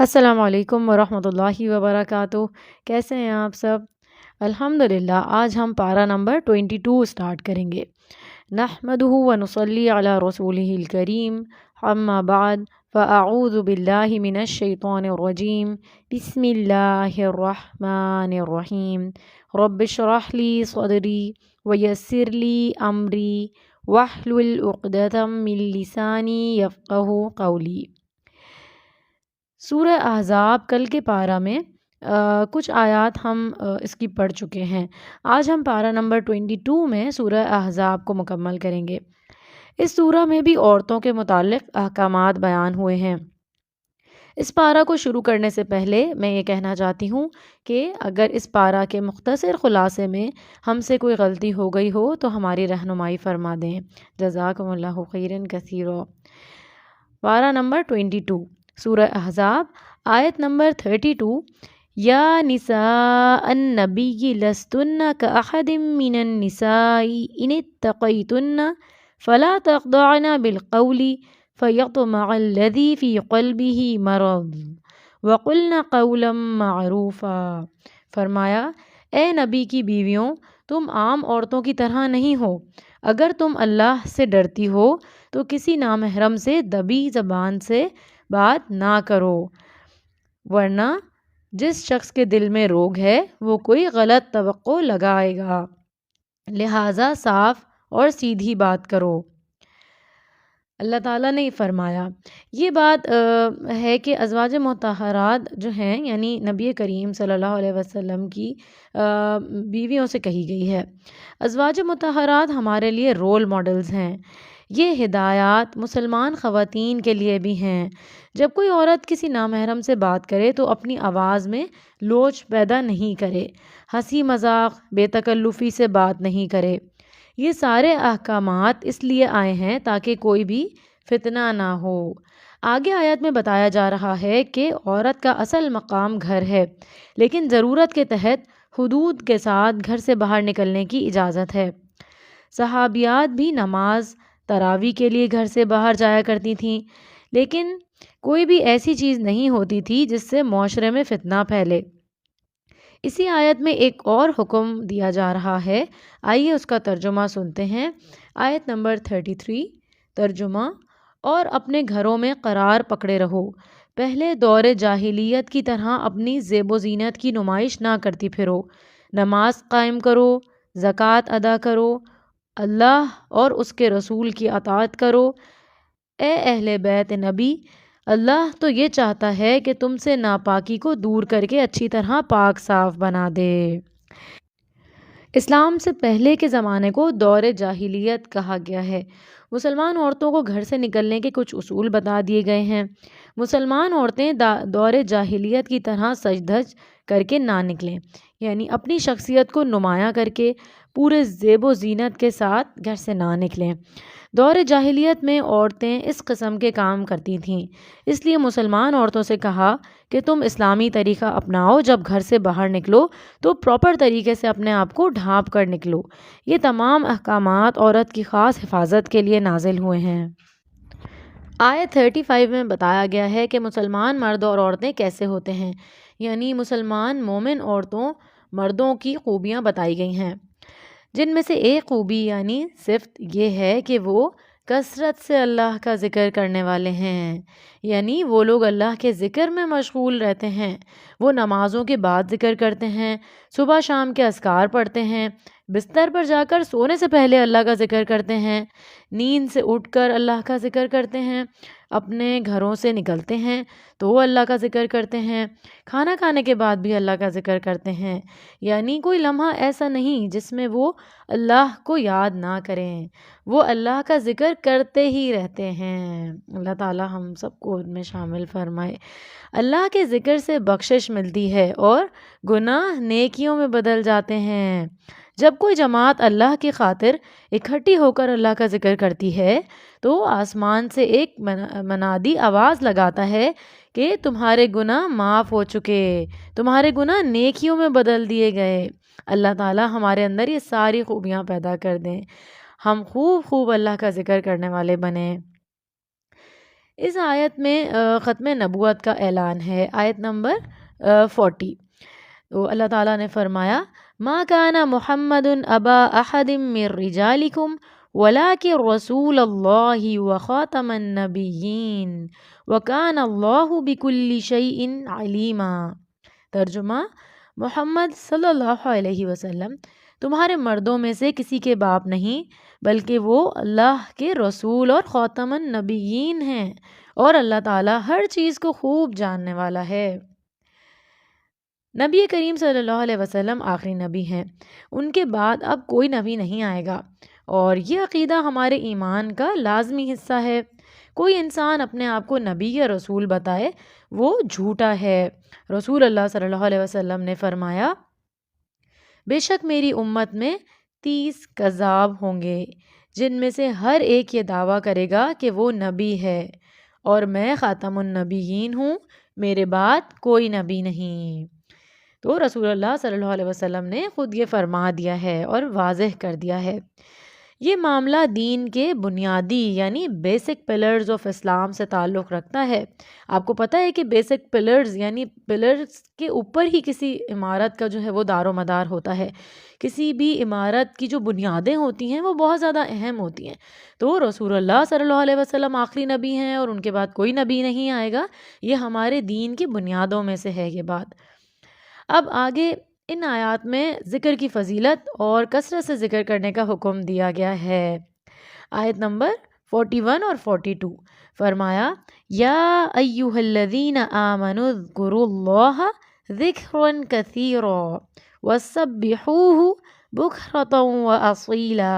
السلام علیکم ورحمۃ اللہ وبرکاتہ۔ کیسے ہیں آپ سب؟ الحمدللہ آج ہم پارہ نمبر 22 سٹارٹ کریں گے۔ نحمدہ ونصلی علی رسولہ الکریم، اما بعد فاعوذ باللہ من الشیطان الرجیم، بسم اللہ الرحمن الرحیم۔ رب اشرح لی صدری ویسر لی امری واحلل عقدۃ من لسانی یفقہوا قولی۔ سورہ احزاب کل کے پارہ میں کچھ آیات ہم اس کی پڑھ چکے ہیں۔ آج ہم پارہ نمبر 22 میں سورہ احزاب کو مکمل کریں گے۔ اس سورہ میں بھی عورتوں کے متعلق احکامات بیان ہوئے ہیں۔ اس پارہ کو شروع کرنے سے پہلے میں یہ کہنا چاہتی ہوں کہ اگر اس پارہ کے مختصر خلاصے میں ہم سے کوئی غلطی ہو گئی ہو تو ہماری رہنمائی فرما دیں۔ جزاکم اللہ خیرا کثیرا۔ پارہ نمبر 22 سورہ احزاب آیت نمبر 32۔ یا نساء النبی لستن کاحد من النساء ان اتقیتن فلا تخضعن بالقول فیطمع الذی فی قلبہ مرض وقلن قولا معروفا۔ فرمایا، اے نبی کی بیویوں، تم عام عورتوں کی طرح نہیں ہو۔ اگر تم اللہ سے ڈرتی ہو تو کسی نامحرم سے دبی زبان سے بات نہ کرو، ورنہ جس شخص کے دل میں روگ ہے وہ کوئی غلط توقع لگائے گا، لہٰذا صاف اور سیدھی بات کرو۔ اللہ تعالیٰ نے فرمایا، یہ بات ہے کہ ازواج مطہرات جو ہیں یعنی نبی کریم صلی اللہ علیہ وسلم کی بیویوں سے کہی گئی ہے۔ ازواج مطہرات ہمارے لیے رول ماڈلز ہیں۔ یہ ہدایات مسلمان خواتین کے لیے بھی ہیں۔ جب کوئی عورت کسی نامحرم سے بات کرے تو اپنی آواز میں لوچ پیدا نہیں کرے، ہنسی مذاق بے تکلفی سے بات نہیں کرے۔ یہ سارے احکامات اس لیے آئے ہیں تاکہ کوئی بھی فتنہ نہ ہو۔ آگے آیت میں بتایا جا رہا ہے کہ عورت کا اصل مقام گھر ہے، لیکن ضرورت کے تحت حدود کے ساتھ گھر سے باہر نکلنے کی اجازت ہے۔ صحابیات بھی نماز تراویح کے لیے گھر سے باہر جایا کرتی تھیں، لیکن کوئی بھی ایسی چیز نہیں ہوتی تھی جس سے معاشرے میں فتنہ پھیلے۔ اسی آیت میں ایک اور حکم دیا جا رہا ہے، آئیے اس کا ترجمہ سنتے ہیں۔ آیت نمبر 33 ترجمہ: اور اپنے گھروں میں قرار پکڑے رہو، پہلے دور جاہلیت کی طرح اپنی زیب و زینت کی نمائش نہ کرتی پھرو، نماز قائم کرو، زکوٰۃ ادا کرو، اللہ اور اس کے رسول کی اطاعت کرو۔ اے اہل بیت نبی، اللہ تو یہ چاہتا ہے کہ تم سے ناپاکی کو دور کر کے اچھی طرح پاک صاف بنا دے۔ اسلام سے پہلے کے زمانے کو دور جاہلیت کہا گیا ہے۔ مسلمان عورتوں کو گھر سے نکلنے کے کچھ اصول بتا دیے گئے ہیں۔ مسلمان عورتیں دور جاہلیت کی طرح سج دھج کر کے نہ نکلیں، یعنی اپنی شخصیت کو نمایاں کر کے پورے زیب و زینت کے ساتھ گھر سے نہ نکلیں۔ دور جاہلیت میں عورتیں اس قسم کے کام کرتی تھیں، اس لیے مسلمان عورتوں سے کہا کہ تم اسلامی طریقہ اپناؤ، جب گھر سے باہر نکلو تو پراپر طریقے سے اپنے آپ کو ڈھانپ کر نکلو۔ یہ تمام احکامات عورت کی خاص حفاظت کے لیے نازل ہوئے ہیں۔ آیت 35 میں بتایا گیا ہے کہ مسلمان مرد اور عورتیں کیسے ہوتے ہیں، یعنی مسلمان مومن عورتوں مردوں کی خوبیاں بتائی گئی ہیں، جن میں سے ایک خوبی یعنی صفت یہ ہے کہ وہ کثرت سے اللہ کا ذکر کرنے والے ہیں، یعنی وہ لوگ اللہ کے ذکر میں مشغول رہتے ہیں۔ وہ نمازوں کے بعد ذکر کرتے ہیں، صبح شام کے اذکار پڑھتے ہیں، بستر پر جا کر سونے سے پہلے اللہ کا ذکر کرتے ہیں، نیند سے اٹھ کر اللہ کا ذکر کرتے ہیں، اپنے گھروں سے نکلتے ہیں تو وہ اللہ کا ذکر کرتے ہیں، کھانا کھانے کے بعد بھی اللہ کا ذکر کرتے ہیں، یعنی کوئی لمحہ ایسا نہیں جس میں وہ اللہ کو یاد نہ کریں، وہ اللہ کا ذکر کرتے ہی رہتے ہیں۔ اللہ تعالی ہم سب کو ان میں شامل فرمائے۔ اللہ کے ذکر سے بخشش ملتی ہے اور گناہ نیکیوں میں بدل جاتے ہیں۔ جب کوئی جماعت اللہ کی خاطر اکٹھی ہو کر اللہ کا ذکر کرتی ہے تو آسمان سے ایک منادی آواز لگاتا ہے کہ تمہارے گناہ معاف ہو چکے، تمہارے گناہ نیکیوں میں بدل دیے گئے۔ اللہ تعالی ہمارے اندر یہ ساری خوبیاں پیدا کر دیں، ہم خوب اللہ کا ذکر کرنے والے بنیں۔ اس آیت میں ختم نبوت کا اعلان ہے، آیت نمبر 40۔ تو اللہ تعالیٰ نے فرمایا ما کان محمد ابا احد من رجالکم ولکن رسول اللہ وخاتم النبیین وکان اللہ بکل شیء علیما۔ ترجمہ، محمد صلی اللہ علیہ وسلم تمہارے مردوں میں سے کسی کے باپ نہیں، بلکہ وہ اللہ کے رسول اور خاتم النبیین ہیں، اور اللہ تعالیٰ ہر چیز کو خوب جاننے والا ہے۔ نبی کریم صلی اللہ علیہ وسلم آخری نبی ہیں، ان کے بعد اب کوئی نبی نہیں آئے گا، اور یہ عقیدہ ہمارے ایمان کا لازمی حصہ ہے۔ کوئی انسان اپنے آپ کو نبی یا رسول بتائے وہ جھوٹا ہے۔ رسول اللہ صلی اللہ علیہ وسلم نے فرمایا بے شک میری امت میں 30 کذاب ہوں گے، جن میں سے ہر ایک یہ دعویٰ کرے گا کہ وہ نبی ہے، اور میں خاتم النبیین ہوں، میرے بعد کوئی نبی نہیں۔ تو رسول اللہ صلی اللہ علیہ وسلم نے خود یہ فرما دیا ہے اور واضح کر دیا ہے۔ یہ معاملہ دین کے بنیادی یعنی بیسک پلرز آف اسلام سے تعلق رکھتا ہے۔ آپ کو پتہ ہے کہ بیسک پلرز یعنی پلرز کے اوپر ہی کسی عمارت کا جو ہے وہ دار و مدار ہوتا ہے۔ کسی بھی عمارت کی جو بنیادیں ہوتی ہیں وہ بہت زیادہ اہم ہوتی ہیں۔ تو رسول اللہ صلی اللہ علیہ وسلم آخری نبی ہیں اور ان کے بعد کوئی نبی نہیں آئے گا، یہ ہمارے دین کی بنیادوں میں سے ہے یہ بات۔ اب آگے ان آیات میں ذکر کی فضیلت اور کثرت سے ذکر کرنے کا حکم دیا گیا ہے۔ آیت نمبر 41 اور 42 فرمایا یا ایہا الذین آمنوا اذکروا اللہ ذکرا کثیرا وسبحوہ بکرۃ واصیلا۔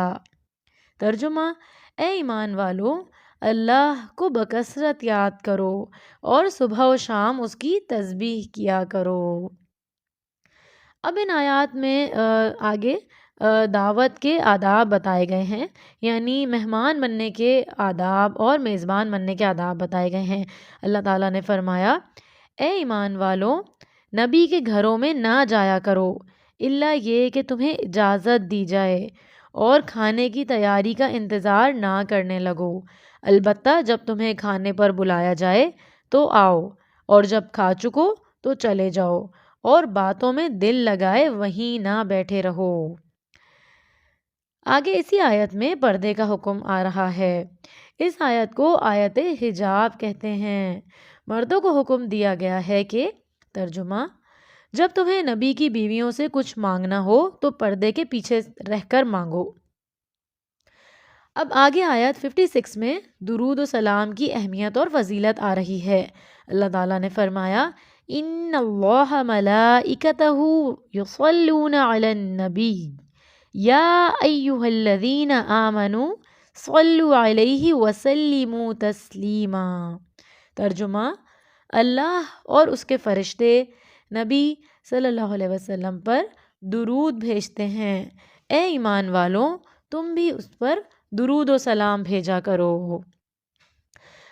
ترجمہ، اے ایمان والو، اللہ کو بکثرت یاد کرو اور صبح و شام اس کی تسبیح کیا کرو۔ اب ان آیات میں آگے دعوت کے آداب بتائے گئے ہیں، یعنی مہمان بننے کے آداب اور میزبان بننے کے آداب بتائے گئے ہیں۔ اللہ تعالیٰ نے فرمایا اے ایمان والو، نبی کے گھروں میں نہ جایا کرو الا یہ کہ تمہیں اجازت دی جائے، اور کھانے کی تیاری کا انتظار نہ کرنے لگو، البتہ جب تمہیں کھانے پر بلایا جائے تو آؤ، اور جب کھا چکو تو چلے جاؤ، اور باتوں میں دل لگائے وہیں نہ بیٹھے رہو۔ آگے اسی آیت میں پردے کا حکم آ رہا ہے۔ اس آیت کو آیت حجاب کہتے ہیں۔ مردوں کو حکم دیا گیا ہے کہ ترجمہ، جب تمہیں نبی کی بیویوں سے کچھ مانگنا ہو تو پردے کے پیچھے رہ کر مانگو۔ اب آگے آیت 56 میں درود و سلام کی اہمیت اور فضیلت آ رہی ہے۔ اللہ تعالیٰ نے فرمایا ان اللہ ملائکتہ یصلون علی النبی یا ایہا الذین آمنوا صلوا علیہ وسلموا تسلیما۔ ترجمہ، اللہ اور اس کے فرشتے نبی صلی اللہ علیہ وسلم پر درود بھیجتے ہیں، اے ایمان والوں تم بھی اس پر درود و سلام بھیجا کرو۔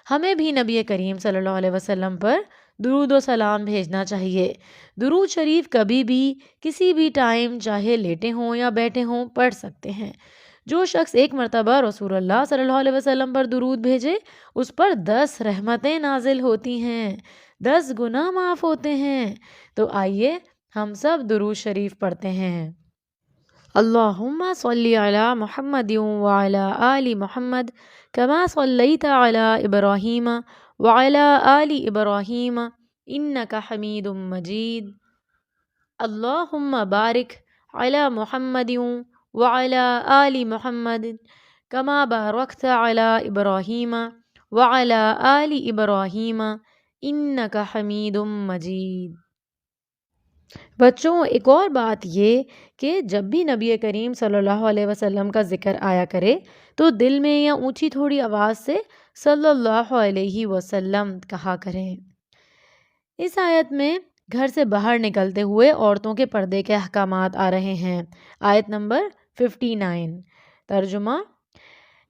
ہمیں بھی نبی کریم صلی اللہ علیہ وسلم پر درود و سلام بھیجنا چاہیے۔ درود شریف کبھی بھی کسی بھی ٹائم چاہے لیٹے ہوں یا بیٹھے ہوں پڑھ سکتے ہیں۔ جو شخص ایک مرتبہ رسول اللہ صلی اللہ علیہ وسلم پر درود بھیجے اس پر 10 رحمتیں نازل ہوتی ہیں، 10 گناہ معاف ہوتے ہیں۔ تو آئیے ہم سب درود شریف پڑھتے ہیں۔ اللہم صلی علی محمد وعلی آل محمد کما صلیت علی ابراہیم وعلی آل ابراہیم انک حمید مجید۔ اللہم بارک علی محمد وعلی آل محمد کما بارکت علی ابراہیم وعلی آل ابراہیم انک حمید مجید۔ بچوں، ایک اور بات یہ کہ جب بھی نبی کریم صلی اللہ علیہ وسلم کا ذکر آیا کرے تو دل میں یا اونچی تھوڑی آواز سے صلی اللہ علیہ وسلم کہا کریں۔ اس آیت میں گھر سے باہر نکلتے ہوئے عورتوں کے پردے کے احکامات آ رہے ہیں۔ آیت نمبر 59 ترجمہ،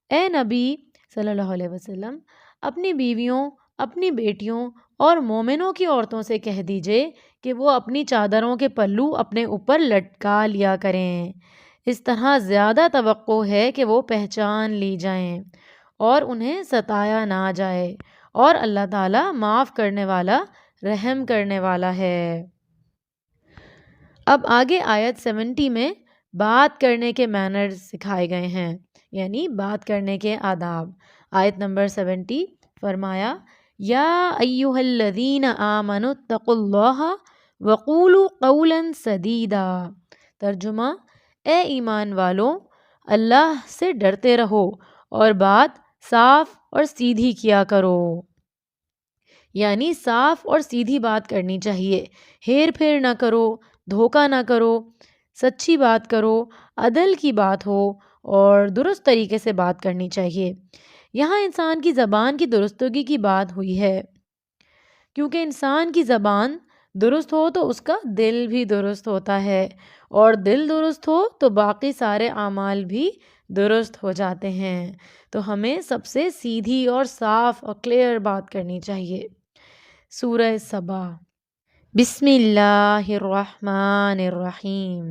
اے نبی صلی اللہ علیہ وسلم اپنی بیویوں، اپنی بیٹیوں اور مومنوں کی عورتوں سے کہہ دیجئے کہ وہ اپنی چادروں کے پلو اپنے اوپر لٹکا لیا کریں، اس طرح زیادہ توقع ہے کہ وہ پہچان لی جائیں اور انہیں ستایا نہ جائے، اور اللہ تعالیٰ معاف کرنے والا، رحم کرنے والا ہے۔ اب آگے آیت 70 میں بات کرنے کے مینرز سکھائے گئے ہیں، یعنی بات کرنے کے آداب۔ آیت نمبر 70 فرمایا یا ایہا الذین آمنوا اتقوا اللہ وقولوا قولا سدیدا۔ ترجمہ، اے ایمان والوں، اللہ سے ڈرتے رہو اور بات صاف اور سیدھی کیا کرو، یعنی صاف اور سیدھی بات کرنی چاہیے، ہیر پھیر نہ کرو، دھوکہ نہ کرو، سچی بات کرو، عدل کی بات ہو اور درست طریقے سے بات کرنی چاہیے۔ یہاں انسان کی زبان کی درستگی کی بات ہوئی ہے، کیونکہ انسان کی زبان درست ہو تو اس کا دل بھی درست ہوتا ہے، اور دل درست ہو تو باقی سارے اعمال بھی درست ہو جاتے ہیں۔ تو ہمیں سب سے سیدھی اور صاف اور کلیئر بات کرنی چاہیے۔ سورہ سبا، بسم اللہ الرحمن الرحیم۔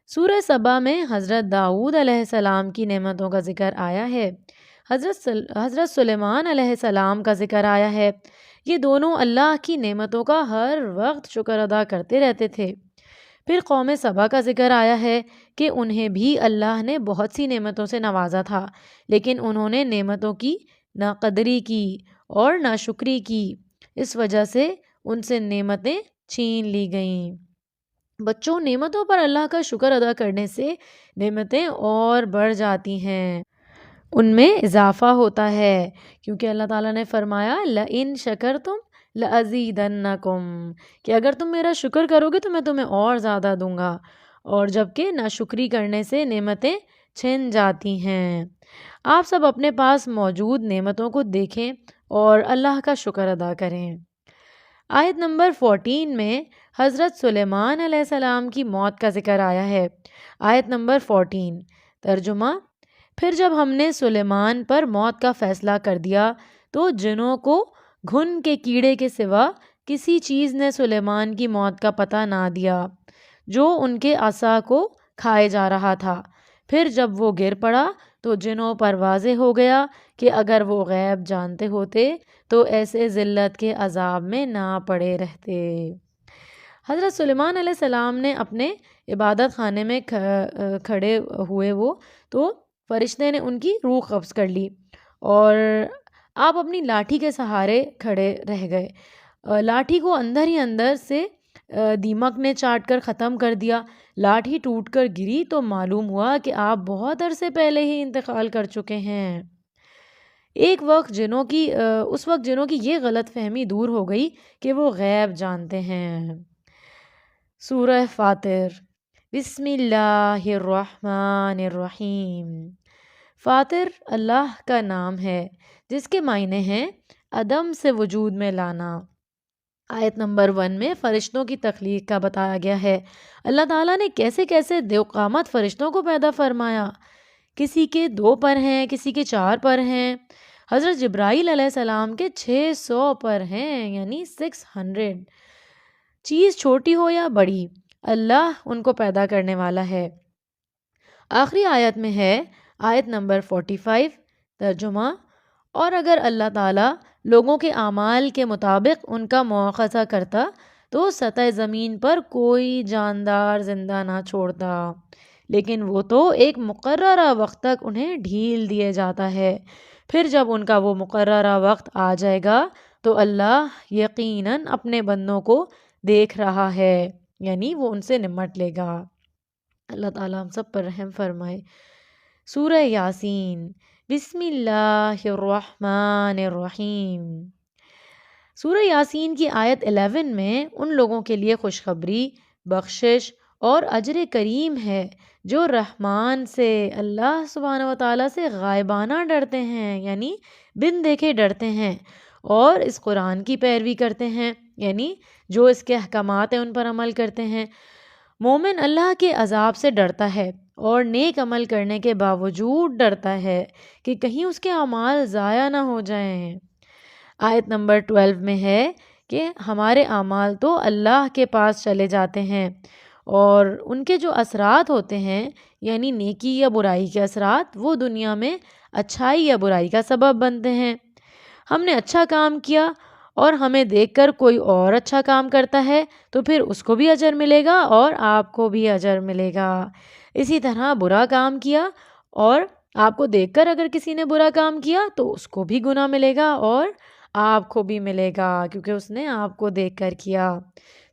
سورہ سبا میں حضرت داؤد علیہ السلام کی نعمتوں کا ذکر آیا ہے، حضرت سلیمان علیہ السلام کا ذکر آیا ہے۔ یہ دونوں اللہ کی نعمتوں کا ہر وقت شکر ادا کرتے رہتے تھے۔ پھر قوم سبا کا ذکر آیا ہے کہ انہیں بھی اللہ نے بہت سی نعمتوں سے نوازا تھا، لیکن انہوں نے نعمتوں کی ناقدری کی اور ناشکری کی، اس وجہ سے ان سے نعمتیں چھین لی گئیں۔ بچوں، نعمتوں پر اللہ کا شکر ادا کرنے سے نعمتیں اور بڑھ جاتی ہیں، ان میں اضافہ ہوتا ہے، کیونکہ اللہ تعالیٰ نے فرمایا لَإِن شَكَرْتُمْ لَأَزِيدَنَّكُمْ، کہ اگر تم میرا شکر کرو گے تو میں تمہیں اور زیادہ دوں گا، اور جبکہ ناشکری کرنے سے نعمتیں چھن جاتی ہیں۔ آپ سب اپنے پاس موجود نعمتوں کو دیکھیں اور اللہ کا شکر ادا کریں۔ آیت نمبر 14 میں حضرت سلیمان علیہ السلام کی موت کا ذکر آیا ہے۔ آیت نمبر 14، ترجمہ، پھر جب ہم نے سلیمان پر موت کا فیصلہ کر دیا تو جنوں کو گھن کے کیڑے کے سوا کسی چیز نے سلیمان کی موت کا پتہ نہ دیا جو ان کے عصا کو کھائے جا رہا تھا۔ پھر جب وہ گر پڑا تو جنوں پر واضح ہو گیا کہ اگر وہ غیب جانتے ہوتے تو ایسے ذلت کے عذاب میں نہ پڑے رہتے۔ حضرت سلیمان علیہ السلام نے اپنے عبادت خانے میں کھڑے ہوئے وہ تو فرشتے نے ان کی روح قبض کر لی اور آپ اپنی لاٹھی کے سہارے کھڑے رہ گئے۔ لاٹھی کو اندر ہی اندر سے دیمک نے چاٹ کر ختم کر دیا۔ لاٹھی ٹوٹ کر گری تو معلوم ہوا کہ آپ بہت عرصے پہلے ہی انتقال کر چکے ہیں۔ اس وقت جنوں کی یہ غلط فہمی دور ہو گئی کہ وہ غیب جانتے ہیں۔ سورہ فاطر، بسم اللہ الرحمن الرحیم۔ فاطر اللہ کا نام ہے جس کے معنی ہیں عدم سے وجود میں لانا۔ آیت نمبر 1 میں فرشتوں کی تخلیق کا بتایا گیا ہے۔ اللہ تعالیٰ نے کیسے کیسے دیوقامت فرشتوں کو پیدا فرمایا، کسی کے 2 پر ہیں، کسی کے 4 پر ہیں۔ حضرت جبرائیل علیہ السلام کے 600 پر ہیں، یعنی 600۔ چیز چھوٹی ہو یا بڑی، اللہ ان کو پیدا کرنے والا ہے۔ آخری آیت میں ہے، آیت نمبر 45، ترجمہ، اور اگر اللہ تعالیٰ لوگوں کے اعمال کے مطابق ان کا مواخذہ کرتا تو سطح زمین پر کوئی جاندار زندہ نہ چھوڑتا، لیکن وہ تو ایک مقررہ وقت تک انہیں ڈھیل دیے جاتا ہے، پھر جب ان کا وہ مقررہ وقت آ جائے گا تو اللہ یقیناً اپنے بندوں کو دیکھ رہا ہے، یعنی وہ ان سے نمٹ لے گا۔ اللہ تعالیٰ ہم سب پر رحم فرمائے۔ سورہ یاسین، بسم اللہ الرحمن الرحیم۔ سورہ یاسین کی آیت 11 میں ان لوگوں کے لیے خوشخبری، بخشش اور اجر کریم ہے جو رحمان سے، اللہ سبحانہ و تعالیٰ سے غائبانہ ڈرتے ہیں، یعنی بن دیکھے ڈرتے ہیں، اور اس قرآن کی پیروی کرتے ہیں، یعنی جو اس کے احکامات ہیں ان پر عمل کرتے ہیں۔ مومن اللہ کے عذاب سے ڈرتا ہے اور نیک عمل کرنے کے باوجود ڈرتا ہے کہ کہیں اس کے اعمال ضائع نہ ہو جائیں۔ آیت نمبر 12 میں ہے کہ ہمارے اعمال تو اللہ کے پاس چلے جاتے ہیں اور ان کے جو اثرات ہوتے ہیں، یعنی نیکی یا برائی کے اثرات، وہ دنیا میں اچھائی یا برائی کا سبب بنتے ہیں۔ ہم نے اچھا کام کیا اور ہمیں دیکھ کر کوئی اور اچھا کام کرتا ہے تو پھر اس کو بھی اجر ملے گا اور آپ کو بھی اجر ملے گا۔ اسی طرح برا کام کیا اور آپ کو دیکھ کر اگر کسی نے برا کام کیا تو اس کو بھی گناہ ملے گا اور آپ کو بھی ملے گا، کیونکہ اس نے آپ کو دیکھ کر کیا۔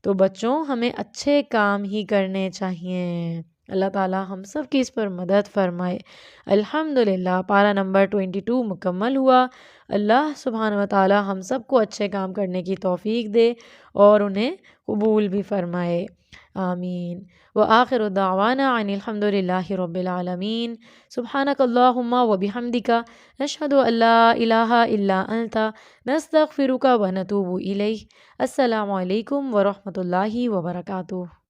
تو بچوں ہمیں اچھے کام ہی کرنے چاہیے۔ اللہ تعالی ہم سب کی اس پر مدد فرمائے۔ الحمدللہ پارہ نمبر 22 مکمل ہوا۔ اللہ سبحانہ و تعالی ہم سب کو اچھے کام کرنے کی توفیق دے اور انہیں قبول بھی فرمائے، آمین۔ وآخر دعوانا ان الحمدللہ رب العالمین۔ سبحانک اللہم وبحمدک، نشہد ان لا الہ الا انت، نستغفرک ونتوب الیک۔ السلام علیکم ورحمۃ اللہ وبرکاتہ۔